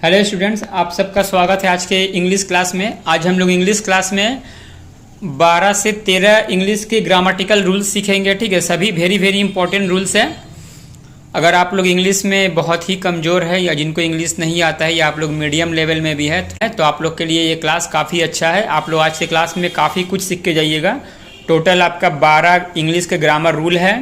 Hello students, आप सबका स्वागत है आज के इंग्लिश क्लास में। आज हम लोग इंग्लिश क्लास में 12 से 13 इंग्लिश के ग्रामेटिकल रूल्स सीखेंगे। ठीक है, सभी वेरी वेरी इंपॉर्टेंट रूल्स हैं। अगर आप लोग इंग्लिश में बहुत ही कमज़ोर है या जिनको इंग्लिश नहीं आता है या आप लोग मीडियम लेवल में भी है तो आप लोग के लिए ये क्लास काफ़ी अच्छा है। आप लोग आज के क्लास में काफ़ी कुछ सीख के जाइएगा। टोटल आपका 12 इंग्लिश के ग्रामर रूल है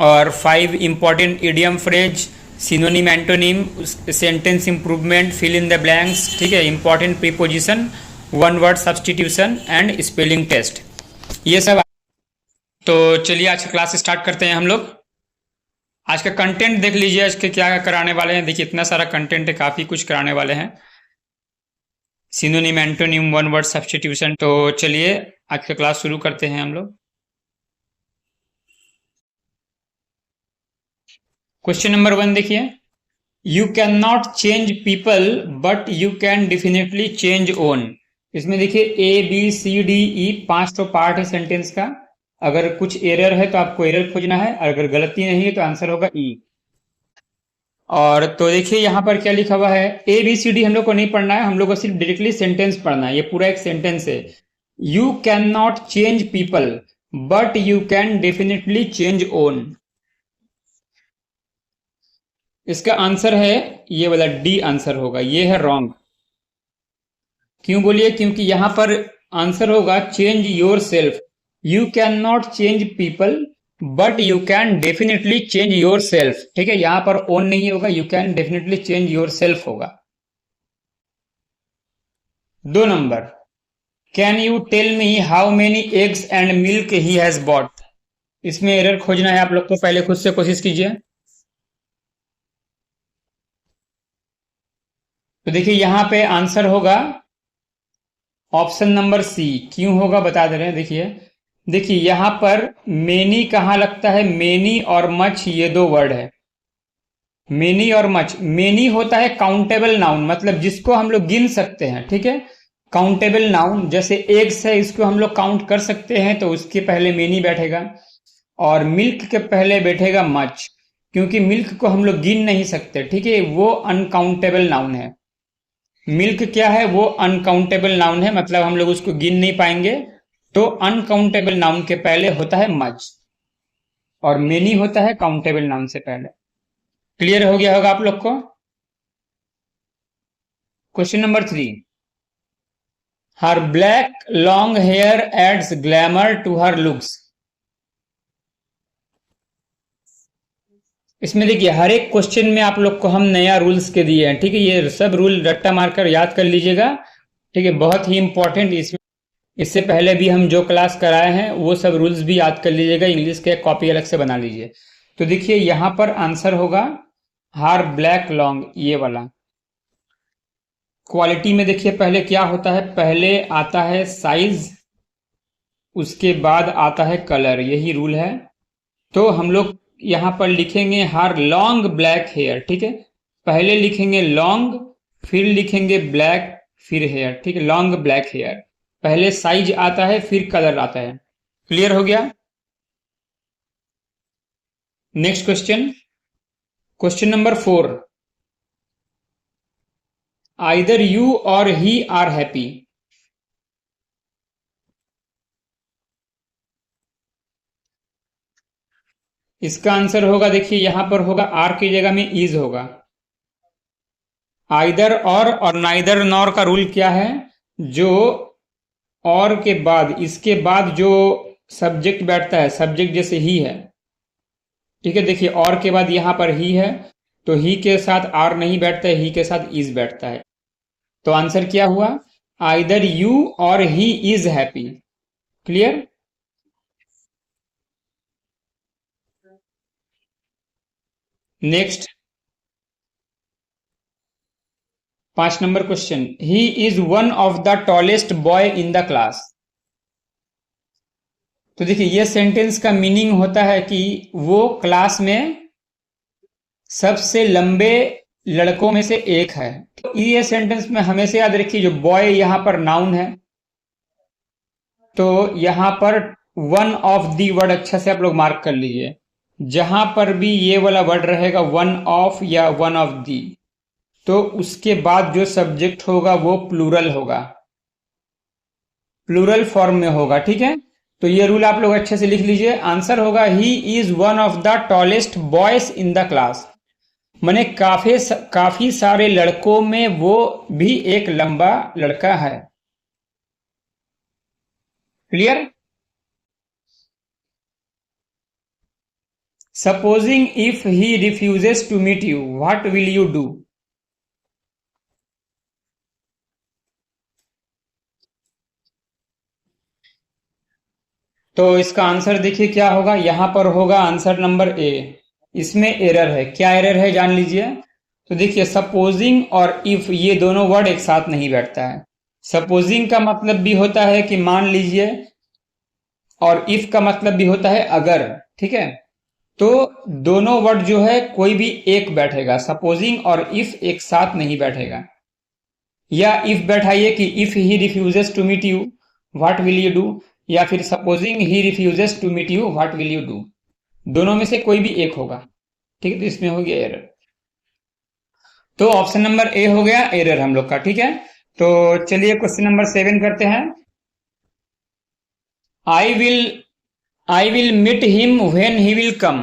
और 5 important idiom phrase, synonym, antonym, sentence improvement, fill in the blanks, ठीक है, important preposition, one word substitution and spelling test, ये सब। तो चलिए आज का क्लास स्टार्ट करते हैं हम लोग। आज का कंटेंट देख लीजिए, आज के क्या कराने वाले हैं। देखिए इतना सारा कंटेंट है, काफ़ी कुछ कराने वाले हैं। Synonym, antonym, one word substitution. तो चलिए आज का क्लास शुरू करते हैं हम लोग। क्वेश्चन नंबर 1 देखिए, you can not change people but you can definitely change own. इसमें देखिए A B C D E 5 तो पार्ट है सेंटेंस का। अगर कुछ एरर है तो आपको एरर खोजना है, अगर गलती नहीं है तो आंसर होगा ई। और तो देखिए यहाँ पर क्या लिखा हुआ है, ए बी सी डी हम लोग को नहीं पढ़ना है, हम लोग को सिर्फ डायरेक्टली सेंटेंस पढ़ना है। ये पूरा एक सेंटेंस है। You can not change people but you can definitely change own. इसका आंसर है ये वाला डी आंसर होगा, ये है रॉन्ग। क्यों बोलिए? क्योंकि यहां पर आंसर होगा change yourself. You can not change people but you can definitely change yourself. ठीक है, यहां पर ओन नहीं होगा, you can definitely change yourself होगा। 2 number, can you tell me how many eggs and milk he has bought. इसमें error खोजना है आप लोग को, पहले खुद से कोशिश कीजिए। तो देखिए यहां पे आंसर होगा ऑप्शन नंबर सी। क्यों होगा बता दे रहे हैं। देखिए यहां पर मेनी कहां लगता है, मेनी और मच ये 2 वर्ड है। मेनी और मच, मेनी होता है काउंटेबल नाउन, मतलब जिसको हम लोग गिन सकते हैं। ठीक है, काउंटेबल नाउन जैसे एग्स है, इसको हम लोग काउंट कर सकते हैं तो उसके पहले मेनी बैठेगा और मिल्क के पहले बैठेगा मच, क्योंकि मिल्क को हम लोग गिन नहीं सकते। ठीक है, वो अनकाउंटेबल नाउन है। मिल्क क्या है, वो अनकाउंटेबल नाउन है, मतलब हम लोग उसको गिन नहीं पाएंगे। तो अनकाउंटेबल नाउन के पहले होता है मच और मेनी होता है काउंटेबल नाउन से पहले। क्लियर हो गया होगा आप लोग को। Question number 3, her black long hair adds glamour to her looks. इसमें देखिए हर एक क्वेश्चन में आप लोग को हम नया रूल्स के दिए हैं। ठीक है, ये सब रूल रट्टा मारकर याद कर लीजिएगा। ठीक है, बहुत ही इंपॉर्टेंट। इससे पहले भी हम जो क्लास कराए हैं वो सब रूल्स भी याद कर लीजिएगा। इंग्लिश के कॉपी अलग से बना लीजिए। तो देखिए यहां पर आंसर होगा हार ब्लैक लॉन्ग, ये वाला। क्वालिटी में देखिए पहले क्या होता है, पहले आता है साइज, उसके बाद आता है कलर, यही रूल है। तो हम लोग यहां पर लिखेंगे हार लॉन्ग ब्लैक हेयर। ठीक है, पहले लिखेंगे लॉन्ग, फिर लिखेंगे ब्लैक, फिर हेयर। ठीक है, लॉन्ग ब्लैक हेयर, पहले साइज आता है फिर कलर आता है। क्लियर हो गया। Next question, question number 4, either you और ही आर हैप्पी। इसका आंसर होगा, देखिए यहां पर होगा आर की जगह में इज होगा। आइदर और नाइदर नॉर का रूल क्या है, जो और के बाद, इसके बाद जो सब्जेक्ट बैठता है, सब्जेक्ट जैसे ही है। ठीक है, देखिए और के बाद यहां पर ही है तो ही के साथ आर नहीं बैठता है, ही के साथ इज बैठता है। तो आंसर क्या हुआ, आइदर यू और he is happy. Clear. Next 5 number question, he is one of the tallest boy in the class. तो देखिए ये सेंटेंस का मीनिंग होता है कि वो क्लास में सबसे लंबे लड़कों में से एक है। तो ये सेंटेंस में हमेशा याद रखिए जो बॉय यहां पर नाउन है, तो यहां पर वन ऑफ दी वर्ड अच्छा से आप लोग मार्क कर लीजिए। जहां पर भी ये वाला वर्ड रहेगा वन ऑफ या वन ऑफ दी, तो उसके बाद जो सब्जेक्ट होगा वो प्लूरल होगा, प्लूरल फॉर्म में होगा। ठीक है, तो ये रूल आप लोग अच्छे से लिख लीजिए। आंसर होगा he is one of the tallest boys in the class. माने काफी सारे लड़कों में वो भी एक लंबा लड़का है। Clear? Supposing if he refuses to meet you, what will you do? तो इसका आंसर देखिए क्या होगा, यहां पर होगा आंसर नंबर ए। इसमें एरर है। क्या एरर है जान लीजिए। तो देखिए सपोजिंग और इफ ये दोनों वर्ड एक साथ नहीं बैठता है। सपोजिंग का मतलब भी होता है कि मान लीजिए, और इफ का मतलब भी होता है अगर। ठीक है, तो दोनों वर्ड जो है कोई भी एक बैठेगा, सपोजिंग और इफ एक साथ नहीं बैठेगा। या इफ बैठाइए कि if he refuses to meet you what will you do, या फिर supposing he refuses to meet you what will you do. दोनों में से कोई भी एक होगा। ठीक है, तो इसमें हो गया एरर। तो ऑप्शन नंबर ए हो गया एरर हम लोग का। ठीक है, तो चलिए क्वेश्चन नंबर 7 करते हैं। I will meet him when he will come.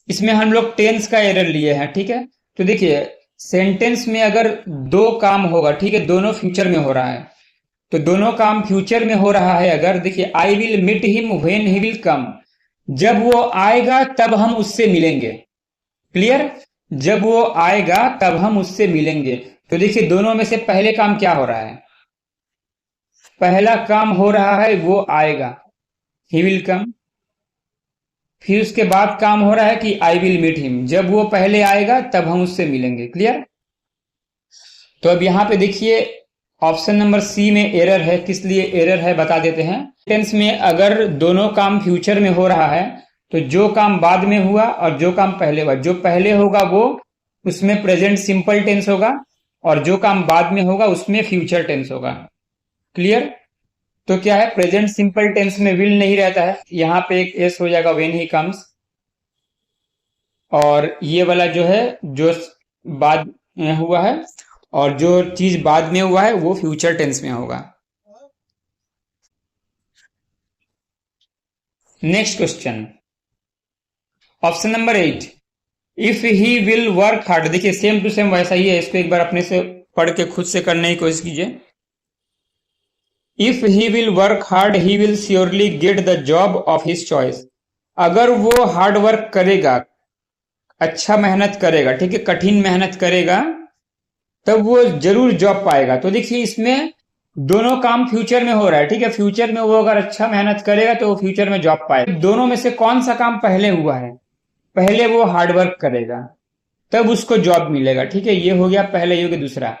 इसमें हम लोग टेंस का एरर लिए हैं। ठीक है, तो देखिए सेंटेंस में अगर दो काम होगा, ठीक है, दोनों फ्यूचर में हो रहा है, तो दोनों काम फ्यूचर में हो रहा है। अगर देखिए I will meet him when he will come, जब वो आएगा तब हम उससे मिलेंगे। क्लियर? जब वो आएगा तब हम उससे मिलेंगे। तो देखिए दोनों में से पहले काम क्या हो रहा है? पहला काम हो रहा है वो आएगा, ही विल कम। फिर उसके बाद काम हो रहा है कि आई विल मीट हिम, जब वो पहले आएगा तब हम उससे मिलेंगे। क्लियर? तो अब यहां पे देखिए ऑप्शन नंबर सी में एरर है। किस लिए एरर है बता देते हैं। टेंस में अगर दोनों काम फ्यूचर में हो रहा है तो जो काम बाद में हुआ और जो काम पहले हुआ, जो पहले होगा वो उसमें प्रेजेंट सिंपल टेंस होगा, और जो काम बाद में होगा उसमें फ्यूचर टेंस होगा। क्लियर? तो क्या है, प्रेजेंट सिंपल टेंस में विल नहीं रहता है, यहां पे एक एस हो जाएगा व्हेन ही कम्स, और ये वाला जो है जो बाद में हुआ है और जो चीज बाद में हुआ है वो फ्यूचर टेंस में होगा। Next question, option number 8, if he will work hard. देखिए सेम टू सेम वैसा ही है, इसको एक बार अपने से पढ़ के खुद से करने की कोशिश कीजिए। If he will work hard he will surely get the job of his choice. अगर वो हार्ड वर्क करेगा, अच्छा मेहनत करेगा, ठीक है, कठिन मेहनत करेगा, तब वो जरूर जॉब पाएगा। तो देखिए इसमें दोनों काम फ्यूचर में हो रहा है। ठीक है, फ्यूचर में वो अगर अच्छा मेहनत करेगा तो वो फ्यूचर में जॉब पाएगा। दोनों में से कौन सा काम पहले हुआ है? पहले वो हार्डवर्क करेगा तब उसको जॉब मिलेगा। ठीक है, ये हो गया पहले, ये हो गया दूसरा।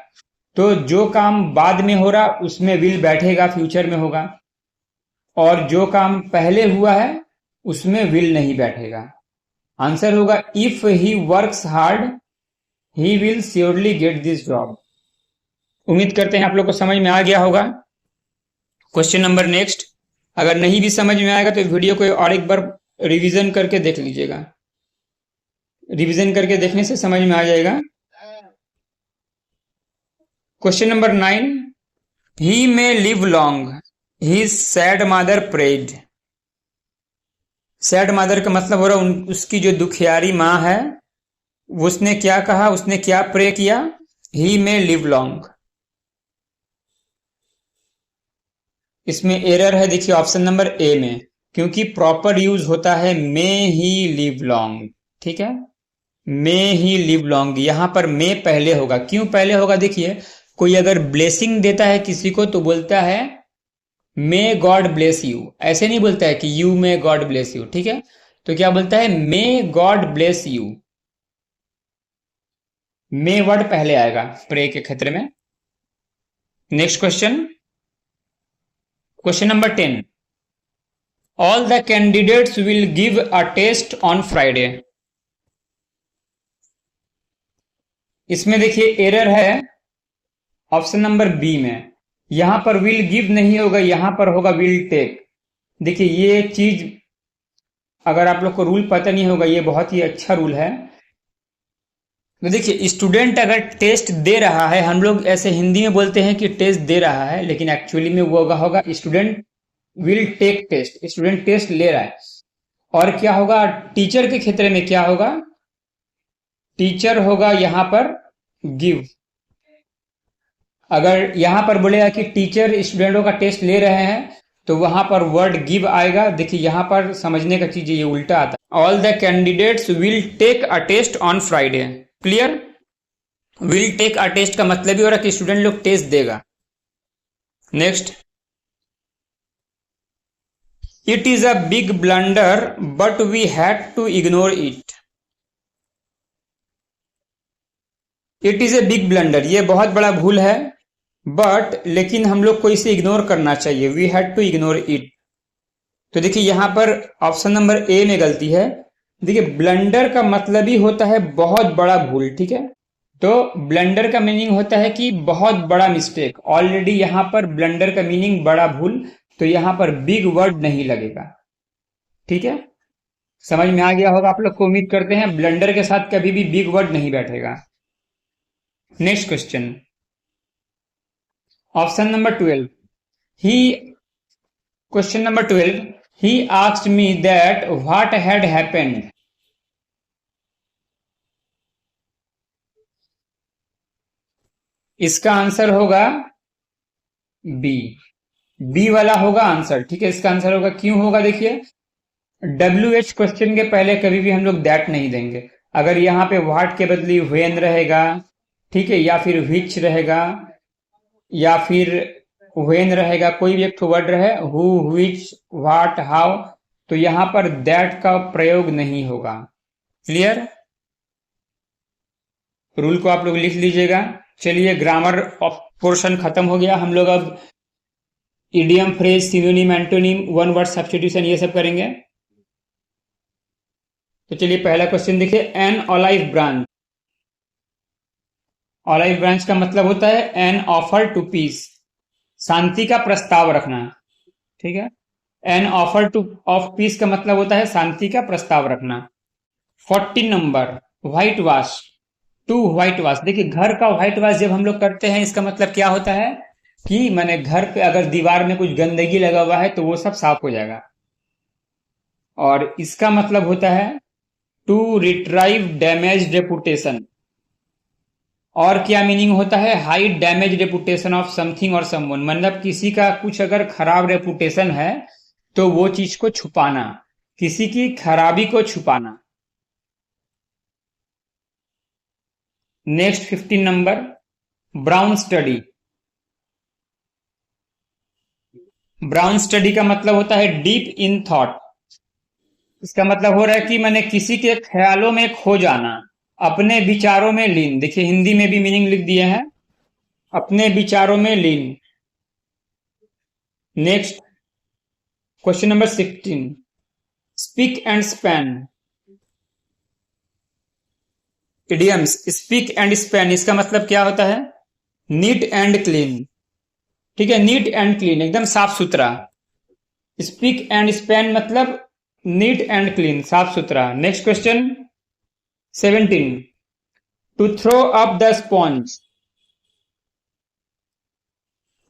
तो जो काम बाद में हो रहा उसमें विल बैठेगा, फ्यूचर में होगा, और जो काम पहले हुआ है उसमें विल नहीं बैठेगा। आंसर होगा if he works hard he will surely get this job. उम्मीद करते हैं आप लोग को समझ में आ गया होगा। क्वेश्चन नंबर नेक्स्ट, अगर नहीं भी समझ में आएगा तो वीडियो को और एक बार रिवीजन करके देख लीजिएगा। रिवीजन करके देखने से समझ में आ जाएगा। Question number 9, he may live long he said mother prayed. Said mother का मतलब हो रहा उसकी जो दुखियारी माँ है उसने क्या कहा, उसने क्या प्रे किया? ही मे लिव लॉन्ग। इसमें एरर है देखिए ऑप्शन नंबर ए में, क्योंकि प्रॉपर यूज होता है मे ही लिव लॉन्ग। ठीक है, मे ही लिव लॉन्ग, यहां पर मे पहले होगा। क्यों पहले होगा? देखिए कोई अगर ब्लेसिंग देता है किसी को तो बोलता है मे गॉड ब्लेस यू, ऐसे नहीं बोलता है कि you may God bless you. ठीक है, तो क्या बोलता है? May God bless you. May word पहले आएगा प्रे के क्षेत्र में। Next question, question number 10, all the candidates will give a test on Friday. इसमें देखिए एरर है ऑप्शन नंबर बी में, यहां पर विल गिव नहीं होगा, यहां पर होगा विल टेक। देखिए ये चीज अगर आप लोग को रूल पता नहीं होगा, ये बहुत ही अच्छा रूल है। तो देखिए स्टूडेंट अगर टेस्ट दे रहा है, हम लोग ऐसे हिंदी में बोलते हैं कि टेस्ट दे रहा है, लेकिन एक्चुअली में वो होगा student will take test, student test ले रहा है। और क्या होगा टीचर के क्षेत्र में, क्या होगा टीचर होगा यहां पर गिव। अगर यहां पर बोलेगा कि टीचर स्टूडेंटों का टेस्ट ले रहे हैं तो वहां पर वर्ड गिव आएगा। देखिए यहां पर समझने का चीज ये उल्टा आता है। All the candidates will take a test on Friday. Clear? Will take a test का मतलब ही हो रहा है कि स्टूडेंट लोग टेस्ट देगा। Next, it is a big blunder but we had to ignore it. It is a big blunder, ये बहुत बड़ा भूल है, बट लेकिन हम लोग को इसे इग्नोर करना चाहिए। We had to ignore it. तो देखिए यहां पर ऑप्शन नंबर ए में गलती है। देखिए ब्लंडर का मतलब ही होता है बहुत बड़ा भूल, ठीक है। तो ब्लंडर का मीनिंग होता है कि बहुत बड़ा मिस्टेक। ऑलरेडी यहां पर ब्लंडर का मीनिंग बड़ा भूल, तो यहां पर बिग वर्ड नहीं लगेगा, ठीक है। समझ में आ गया होगा आप लोग को, उम्मीद करते हैं। ब्लंडर के साथ कभी भी बिग वर्ड नहीं बैठेगा। Next question, option number 12। He question number 12, he asked me that what had happened। इसका आंसर होगा बी। बी वाला होगा आंसर, ठीक है। इसका आंसर होगा, क्यों होगा देखिए, WH क्वेश्चन के पहले कभी भी हम लोग दैट नहीं देंगे। अगर यहाँ पे व्हाट के बदली व्हेन रहेगा, ठीक है, या फिर विच रहेगा, या फिर व्हेन रहेगा, कोई भी एक तो वर्ड रहे, हु, विच, व्हाट, हाउ, तो यहां पर दैट का प्रयोग नहीं होगा। क्लियर? रूल को आप लोग लिख लीजिएगा। चलिए ग्रामर पोर्शन खत्म हो गया। हम लोग अब idiom, phrase, synonym, antonym, one word substitution ये सब करेंगे। तो चलिए पहला क्वेश्चन देखिए, an olive branch. Olive branch का मतलब होता है एन ऑफर टू पीस, शांति का प्रस्ताव रखना, ठीक है। An offer to of peace का मतलब होता है शांति का प्रस्ताव रखना। 14 number, white wash, to white wash. देखिए घर का व्हाइट वॉश जब हम लोग करते हैं, इसका मतलब क्या होता है कि मैंने घर पे अगर दीवार में कुछ गंदगी लगा हुआ है तो वो सब साफ हो जाएगा। और इसका मतलब होता है टू रिट्राइव डैमेज रेपुटेशन। और क्या मीनिंग होता है, hide damage reputation of something और समवन। मतलब किसी का कुछ अगर खराब रेपुटेशन है तो वो चीज को छुपाना, किसी की खराबी को छुपाना। Next 15 number, brown study. Brown study का मतलब होता है डीप इन थॉट। इसका मतलब हो रहा है कि मैंने किसी के ख्यालों में खो जाना, अपने विचारों में लीन। देखिए हिंदी में भी मीनिंग लिख दिए हैं, अपने विचारों में लीन। Next question number 16, spick and span. Idioms, spick and span, इसका मतलब क्या होता है, नीट एंड क्लीन, ठीक है। नीट एंड क्लीन, एकदम साफ सुथरा। स्पीक एंड स्पैन मतलब नीट एंड क्लीन, साफ सुथरा। Next question 17, to throw up the sponge.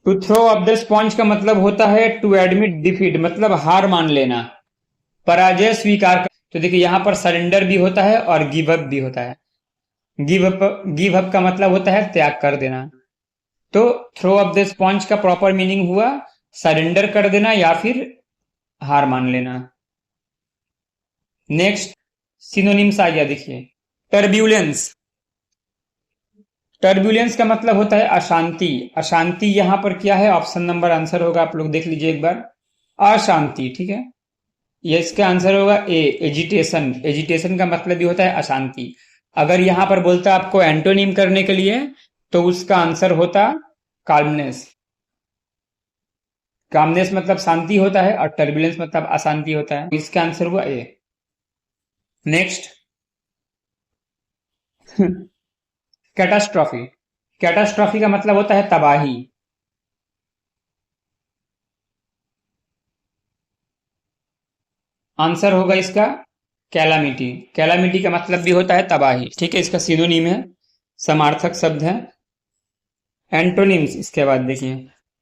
To throw up the sponge का मतलब होता है टू एडमिट डिफीट, मतलब हार मान लेना, पराजय स्वीकार कर। तो देखिए यहां पर सरेंडर भी होता है और गिव अप भी होता है। गिव अप का मतलब होता है त्याग कर देना। तो थ्रो अप द स्पॉन्ज का प्रॉपर मीनिंग हुआ सरेंडर कर देना या फिर हार मान लेना। नेक्स्ट सिनोनिम्स आ गया, देखिए टर्ब्यूलेंस। टर्ब्यूलेंस का मतलब होता है अशांति। अशांति यहां पर क्या है, ऑप्शन नंबर आंसर होगा, आप लोग देख लीजिए एक बार, अशांति, ठीक है। ये इसका आंसर होगा ए, एजिटेशन। एजिटेशन का मतलब भी होता है अशांति। अगर यहां पर बोलता आपको एंटोनिम करने के लिए तो उसका आंसर होता काल्मनेस। कामनेस मतलब शांति होता है और टर्बुलेंस मतलब अशांति होता है। इसका आंसर हुआ ए। Next catastrophe. कैटास्ट्रॉफी का मतलब होता है तबाही। आंसर होगा इसका कैलामिटी। कैलामिटी का मतलब भी होता है तबाही, ठीक है, इसका सिनोनिम है, समार्थक शब्द है। एंटोनिम्स इसके बाद देखिए,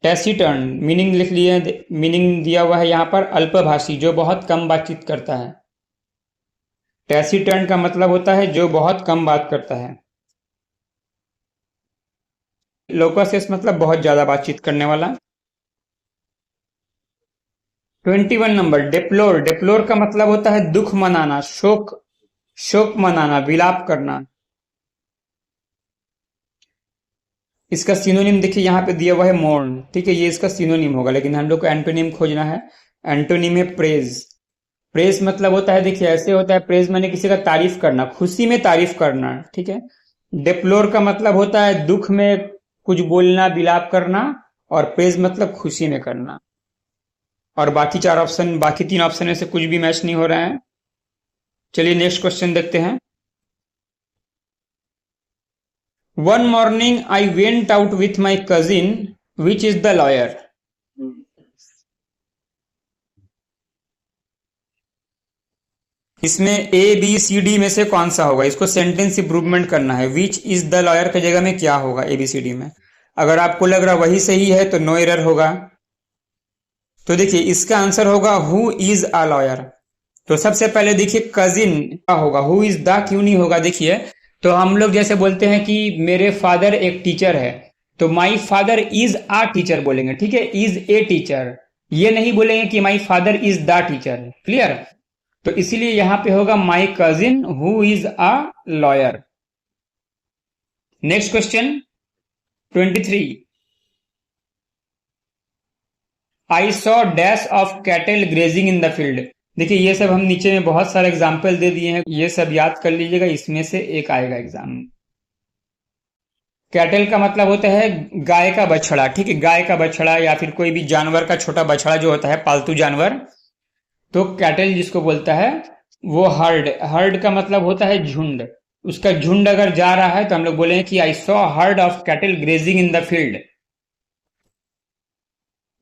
टैसीटर्न मीनिंग लिख लिए, मीनिंग दिया हुआ है यहाँ पर, अल्पभाषी जो बहुत कम बातचीत करता है। टैसीटर्न का मतलब होता है जो बहुत कम बात करता है। लोकस मतलब बहुत ज्यादा बातचीत करने वाला। 21 नंबर डेप्लोर। डेप्लोर का मतलब होता है दुख मनाना, शोक, शोक मनाना, विलाप करना। इसका सिनोनिम देखिए यहाँ पे दिया हुआ है मोर्न, ठीक है, ये इसका सिनोनिम होगा, लेकिन हम लोग को एंटोनिम खोजना है। एंटोनिम है प्रेज। प्रेज मतलब होता है, देखिए ऐसे होता है, प्रेज माने किसी का तारीफ करना, खुशी में तारीफ करना, ठीक है। डिप्लोर का मतलब होता है दुख में कुछ बोलना, विलाप करना, और प्रेज मतलब खुशी में करना। और बाकी चार ऑप्शन, बाकी तीन ऑप्शन में से कुछ भी मैच नहीं हो रहा है। चलिए नेक्स्ट क्वेश्चन देखते हैं। One morning I went out with my cousin which is the lawyer. इसमें ए बी सी डी में से कौन सा होगा, इसको सेंटेंस इंप्रूवमेंट करना है। विच इज द लॉयर की जगह में क्या होगा ए बी सी डी में। अगर आपको लग रहा वही सही है तो नो एरर होगा। तो देखिए इसका आंसर होगा हु इज अ लॉयर। तो सबसे पहले देखिए कजिन क्या होगा, हु इज द क्यों नहीं होगा, देखिए तो हम लोग जैसे बोलते हैं कि मेरे फादर एक टीचर है, तो my father is a teacher बोलेंगे, ठीक है, इज ए टीचर, ये नहीं बोलेंगे कि my father is the teacher. Clear. तो इसीलिए यहां पे होगा my cousin who is a lawyer. Next question 23। I saw dash of cattle grazing in the field. देखिए ये सब हम नीचे में बहुत सारे एग्जाम्पल दे दिए हैं, ये सब याद कर लीजिएगा, इसमें से एक आएगा एग्जाम में। कैटल का मतलब होता है गाय का बछड़ा, ठीक है, गाय का बछड़ा या फिर कोई भी जानवर का छोटा बछड़ा जो होता है, पालतू जानवर, तो कैटल जिसको बोलता है वो हर्ड। हर्ड का मतलब होता है झुंड। उसका झुंड अगर जा रहा है तो हम लोग बोलेंगे कि I saw heard of cattle grazing in the field.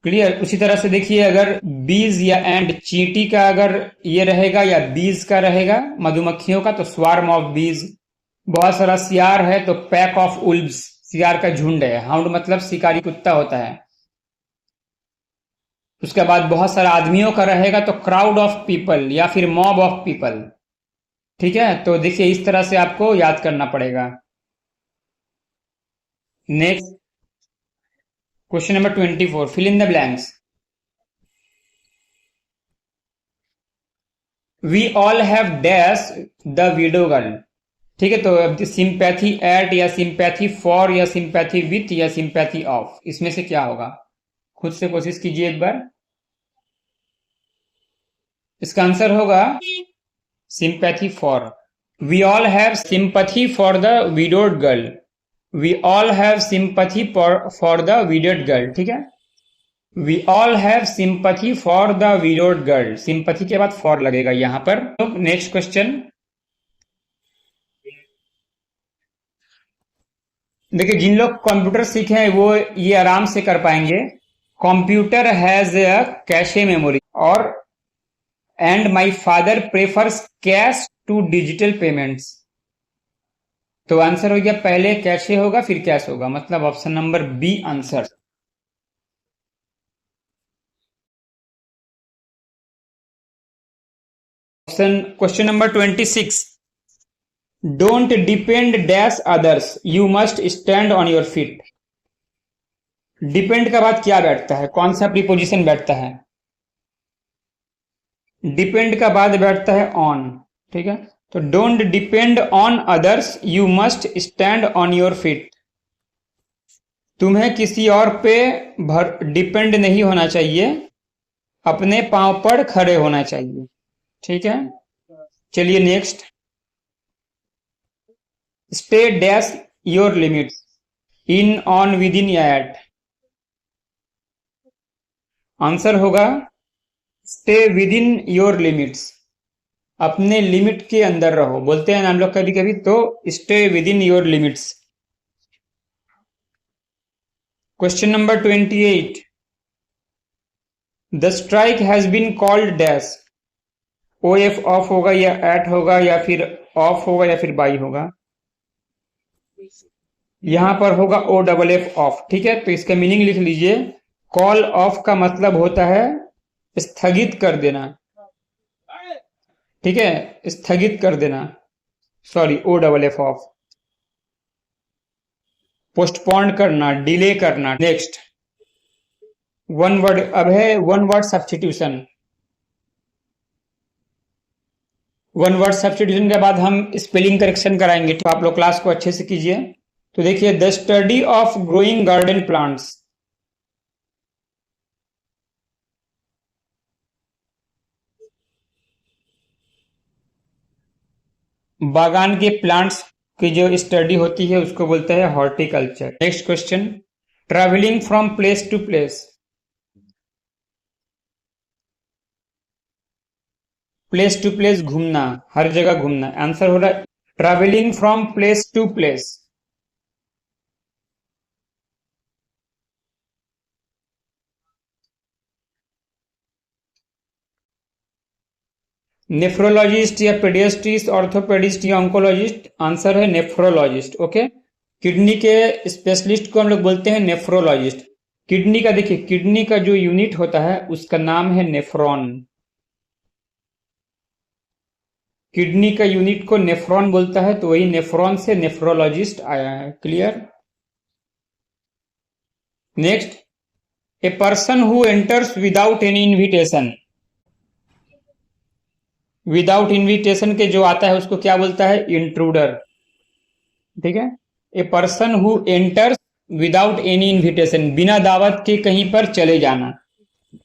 Clear. उसी तरह से देखिए अगर बीज या एंड, चींटी का अगर ये रहेगा या बीज का रहेगा मधुमक्खियों का, तो स्वार्म ऑफ बीज। बहुत सारा सियार है तो पैक ऑफ उल्व्स, सियार का झुंड है। हाउंड मतलब शिकारी कुत्ता होता है। उसके बाद बहुत सारा आदमियों का रहेगा तो क्राउड ऑफ पीपल या फिर मॉब ऑफ पीपल, ठीक है। तो देखिए इस तरह से आपको याद करना पड़ेगा। Next question number 24, fill in the blanks. We all have dash the widow girl, ठीक है। तो अब सिंपैथी एट या सिंपैथी फॉर या सिंपैथी विथ या सिंपैथी ऑफ, इसमें से क्या होगा, खुद से कोशिश कीजिए एक बार। इसका आंसर होगा sympathy for. We all have sympathy for the widowed girl. We all have sympathy for the widowed girl, ठीक है। We all have sympathy for the widowed girl, sympathy के बाद फॉर लगेगा यहां पर। नेक्स्ट क्वेश्चन देखिए, जिन लोग कंप्यूटर सीखे हैं वो ये आराम से कर पाएंगे। Computer has a cache memory और and my father prefers cash to digital payments. तो आंसर हो गया पहले कैशे होगा फिर कैश होगा, मतलब option number B answer. Option question number 26। Don't depend dash others, you must stand on your feet. Depend का बाद क्या बैठता है, कौन सा प्रीपोजिशन बैठता है, डिपेंड का बाद बैठता है ऑन, ठीक है। तो don't depend on others, you must stand on your feet. तुम्हें किसी और पे डिपेंड नहीं होना चाहिए, अपने पांव पर खड़े होना चाहिए, ठीक है। चलिए next. Stay dash your limits, in on with in या एट। आंसर होगा stay within your limits, अपने लिमिट के अंदर रहो, बोलते हैं हम लोग कभी कभी, तो stay within your limits. Question number 28। The strike has been called dash, O F off होगा या एट होगा या फिर ऑफ होगा या फिर बाई होगा? यहां पर होगा ओ डबल एफ ऑफ। ठीक है, तो इसका मीनिंग लिख लीजिए। कॉल ऑफ का मतलब होता है स्थगित कर देना। ठीक है, स्थगित कर देना, sorry O double F off, postpone करना, डिले करना। नेक्स्ट, वन वर्ड अब है one word substitution. One word substitution के बाद हम स्पेलिंग करेक्शन कराएंगे, तो आप लोग क्लास को अच्छे से कीजिए। तो देखिए, the study of growing garden plants, बागान के प्लांट्स की जो स्टडी होती है उसको बोलते हैं horticulture. Next question, traveling from place to place, place to place घूमना, हर जगह घूमना। आंसर हो रहा है traveling from place to place. Nephrologist या पेडियाट्रिस्ट, ऑर्थोपेडिस्ट या ऑन्कोलॉजिस्ट? आंसर है नेफ्रोलॉजिस्ट। ओके, किडनी के स्पेशलिस्ट को हम लोग बोलते हैं नेफ्रोलॉजिस्ट। किडनी का देखिए, किडनी का जो यूनिट होता है उसका नाम है नेफ्रॉन। किडनी का यूनिट को नेफ्रॉन बोलता है, तो वही नेफ्रॉन से नेफ्रोलॉजिस्ट आया है। Clear? Next, a person who enters without any invitation, without invitation के जो आता है उसको क्या बोलता है? इंट्रूडर। ठीक है, a person who enters without any invitation, बिना दावत के कहीं पर चले जाना,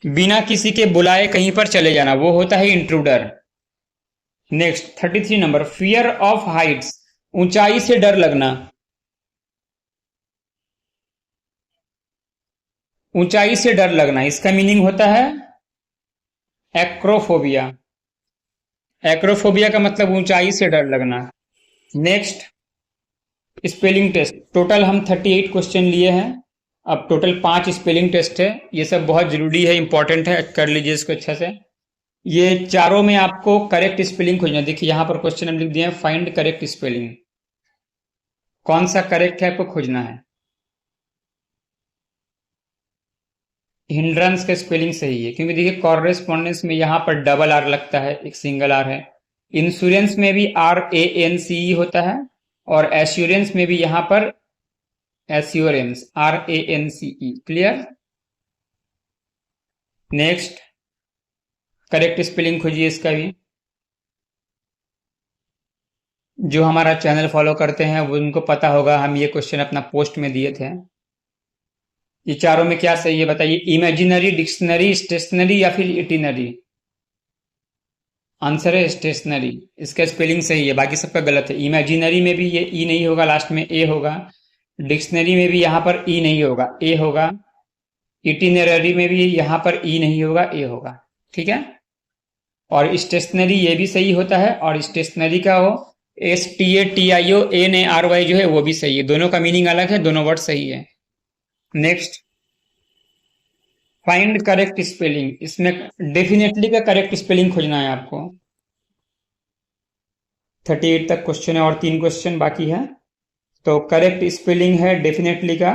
बिना किसी के बुलाए कहीं पर चले जाना, वो होता है intruder. Next 33 number, fear of Heights, ऊंचाई से डर लगना, ऊंचाई से डर लगना, इसका मीनिंग होता है एक्रोफोबिया। एक्रोफोबिया का मतलब ऊंचाई से डर लगना। Next, spelling test. टोटल हम 38 क्वेश्चन लिए हैं, अब टोटल 5 स्पेलिंग टेस्ट है। ये सब बहुत जरूरी है, इंपॉर्टेंट है, कर लीजिए इसको अच्छा से। ये चारों में आपको करेक्ट स्पेलिंग खोजना। देखिए यहां पर क्वेश्चन हम लिख दिए हैं, फाइंड करेक्ट स्पेलिंग, कौन सा करेक्ट है आपको खोजना है। हिंड्रेंस का स्पेलिंग सही है, क्योंकि देखिए कॉरेस्पॉन्डेंस में यहां पर डबल आर लगता है, एक सिंगल आर है। इंश्योरेंस में भी RANCE होता है, और एश्योरेंस में भी यहां पर assurance RANCE। Clear? Next, correct spelling खोजिए इसका भी। जो हमारा चैनल फॉलो करते हैं वो उनको पता होगा, हम ये क्वेश्चन अपना पोस्ट में दिए थे। ये चारों में क्या सही है बताइए? इमेजिनरी, डिक्शनरी, स्टेशनरी या फिर इटिनरी? आंसर है स्टेशनरी, इसका स्पेलिंग सही है, बाकी सबका गलत है। इमेजिनरी में भी ये ई नहीं होगा, लास्ट में ए होगा। डिक्शनरी में भी यहां पर ई नहीं होगा, ए होगा। इटिनरी में भी यहां पर ई नहीं होगा, ए होगा। ठीक है, और स्टेशनरी ये भी सही होता है, और स्टेशनरी का हो STATIONARY जो है वो भी सही है। दोनों का मीनिंग अलग है, दोनों वर्ड सही है। नेक्स्ट, फाइंड करेक्ट स्पेलिंग, इसमें डेफिनेटली का करेक्ट स्पेलिंग खोजना है आपको। 38 तक क्वेश्चन है और 3 क्वेश्चन बाकी है। तो करेक्ट स्पेलिंग है डेफिनेटली का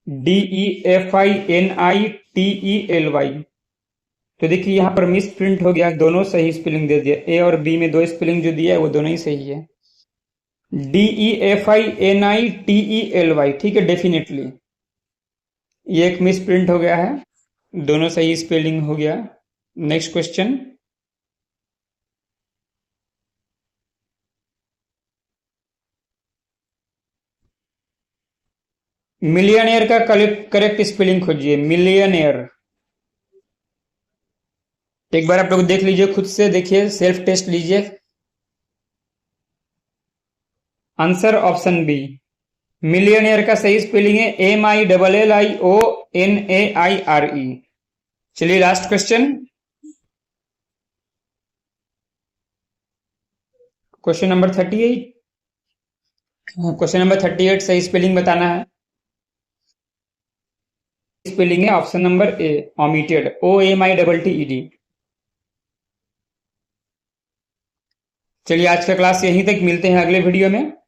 DEFINITELY। तो देखिए यहां पर मिस प्रिंट हो गया, दोनों सही स्पेलिंग दे दिया। ए और बी में दो स्पेलिंग जो दिया है वो दोनों ही सही है। DEFINITELY, ठीक है, डेफिनेटली। ये एक मिस प्रिंट हो गया है, दोनों सही स्पेलिंग हो गया। नेक्स्ट क्वेश्चन, मिलियनेयर का करेक्ट स्पेलिंग खोजिए। मिलियनेयर, एक बार आप लोग देख लीजिए, खुद से देखिए, सेल्फ टेस्ट लीजिए। आंसर ऑप्शन बी, मिलियनेयर का सही स्पेलिंग है MILLIONAIRE। चलिए last question, question number 38। Question number 38 सही स्पेलिंग बताना है। स्पेलिंग है option number A, omitted, OMITTED। चलिए आज का क्लास यहीं तक, मिलते हैं अगले वीडियो में।